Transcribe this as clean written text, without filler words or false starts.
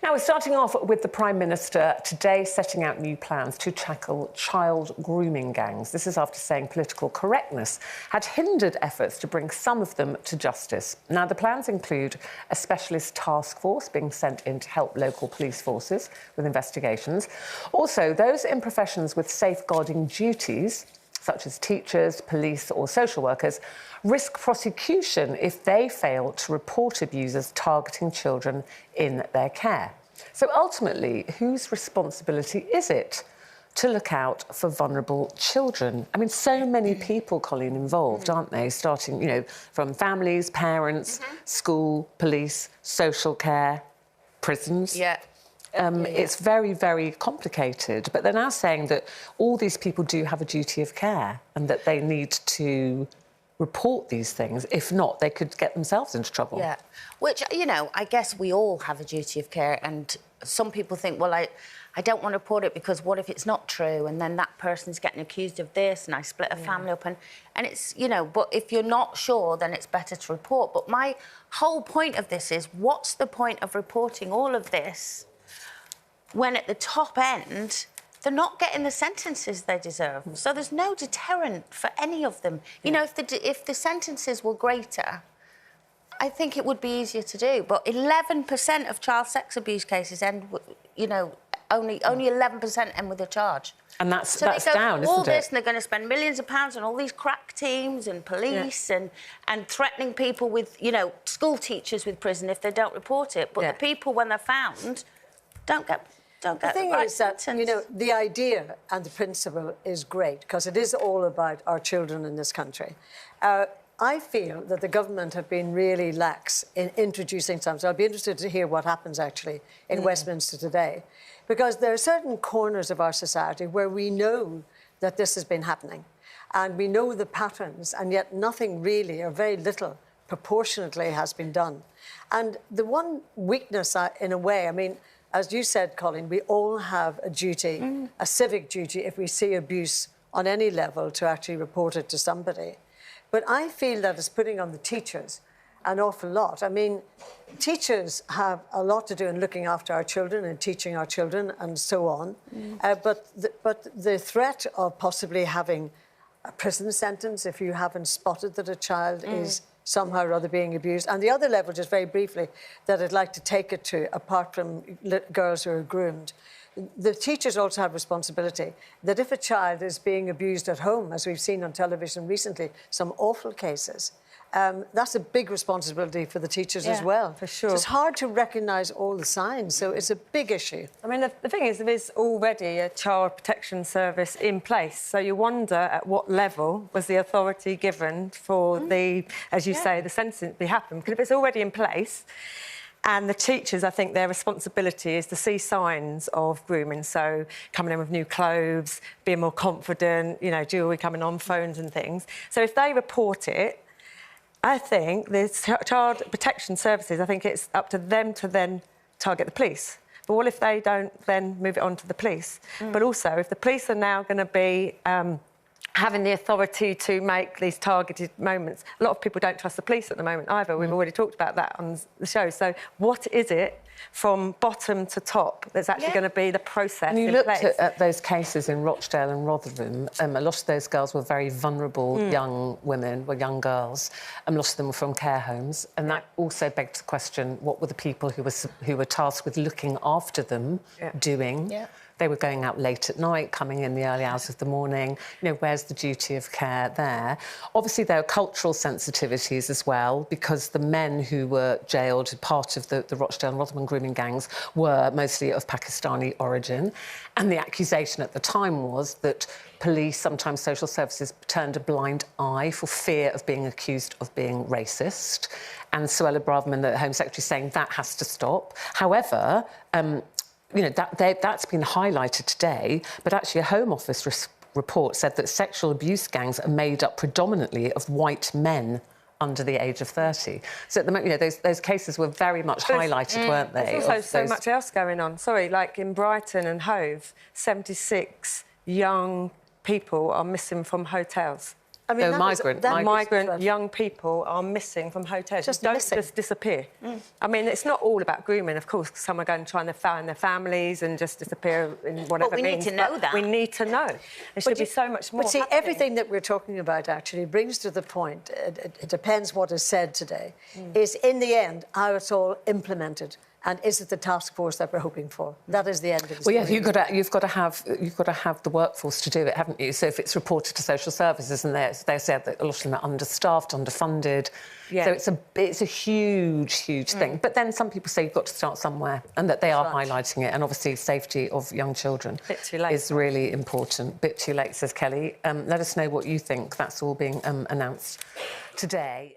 Now, we're starting off with the Prime Minister today setting out new plans to tackle child grooming gangs. This is after saying political correctness had hindered efforts to bring some of them to justice. Now, the plans include a specialist task force being sent in to help local police forces with investigations. Also, those in professions with safeguarding duties, such as teachers, police or social workers, risk prosecution if they fail to report abusers targeting children in their care. So ultimately, whose responsibility is it to look out for vulnerable children? I mean, so many people, Colleen, involved, aren't they? Starting, you know, from families, parents, school, police, social care, prisons. It's very, very complicated. But they're now saying that all these people do have a duty of care and that they need to report these things. If not, they could get themselves into trouble. Yeah, which, you know, I guess we all have a duty of care, and some people think, well, I don't want to report it because what if it's not true, and then that person's getting accused of this and I split a family up, and it's, you know, but if you're not sure, then it's better to report. But my whole point of this is, what's the point of reporting all of this when at the top end they're not getting the sentences they deserve? So there's no deterrent for any of them. You know, if the sentences were greater, I think it would be easier to do. But 11% of child sex abuse cases end, you know, only 11% end with a charge. And that's down, isn't it? All this, and they're going to spend millions of pounds on all these crack teams and police and threatening people with, you know, school teachers with prison if they don't report it. But the people, when they're found, don't get the thing is that, you know, the idea and the principle is great because it is all about our children in this country. I feel that the government have been really lax in introducing some. So I'll be interested to hear what happens actually in Westminster today, because there are certain corners of our society where we know that this has been happening and we know the patterns, and yet nothing really, or very little proportionately, has been done. And the one weakness, in a way, I mean, as you said, Colleen, we all have a duty, a civic duty, if we see abuse on any level, to actually report it to somebody. But I feel that it's putting on the teachers an awful lot. I mean, teachers have a lot to do in looking after our children and teaching our children and so on. But the threat of possibly having a prison sentence if you haven't spotted that a child is somehow or other being abused. And the other level, just very briefly, that I'd like to take it to, apart from girls who are groomed, the teachers also have responsibility that if a child is being abused at home, as we've seen on television recently, some awful cases, that's a big responsibility for the teachers as well. For sure. So it's hard to recognise all the signs, so it's a big issue. I mean, the thing is, there is already a child protection service in place, so you wonder at what level was the authority given for the, as you say, the sentence to happen. Because if it's already in place, and the teachers, I think their responsibility is to see signs of grooming, so coming in with new clothes, being more confident, you know, jewellery coming on, phones and things. So if they report it, I think the child protection services, I think it's up to them to then target the police. But what if they don't then move it on to the police? But also, if the police are now going to be having the authority to make these targeted moments, a lot of people don't trust the police at the moment either. We've already talked about that on the show. So what is it from bottom to top that's actually going to be the process? And you looked at those cases in Rochdale and Rotherham. A lot of those girls were very vulnerable young women, were young girls. A lot of them were from care homes. And that also begged the question, what were the people who were tasked with looking after them doing? They were going out late at night, coming in the early hours of the morning. You know, where's the duty of care there? Obviously, there are cultural sensitivities as well, because the men who were jailed, part of the Rochdale and Rotherham grooming gangs, were mostly of Pakistani origin. And the accusation at the time was that police, sometimes social services, turned a blind eye for fear of being accused of being racist. And Suella Braverman, the Home Secretary, saying that has to stop. However, you know, that's been highlighted today, but actually a Home Office report said that sexual abuse gangs are made up predominantly of white men under the age of 30. So at the moment, you know, those cases were very much highlighted, weren't they? There's also so much else going on. Sorry, like in Brighton and Hove, 76 young people are missing from hotels. I mean, migrant young people are missing from hotels. Just Don't missing. just disappear. I mean, it's not all about grooming, of course. Some are going trying to find their families and just disappear in whatever we means. need to know that. We need to know. There should be so much more. But see, happening. everything that we're talking about actually brings to the point, it depends what is said today, is in the end how it's all implemented. And is it the task force that we're hoping for? That is the end of the story. Well, yeah, you've got to have the workforce to do it, haven't you? So if it's reported to social services and they said that a lot of them are understaffed, underfunded, so it's a huge thing. But then some people say you've got to start somewhere, and that they are highlighting it. And obviously, safety of young children is really important. Bit too late, says Kelly. Let us know what you think. That's all being announced today.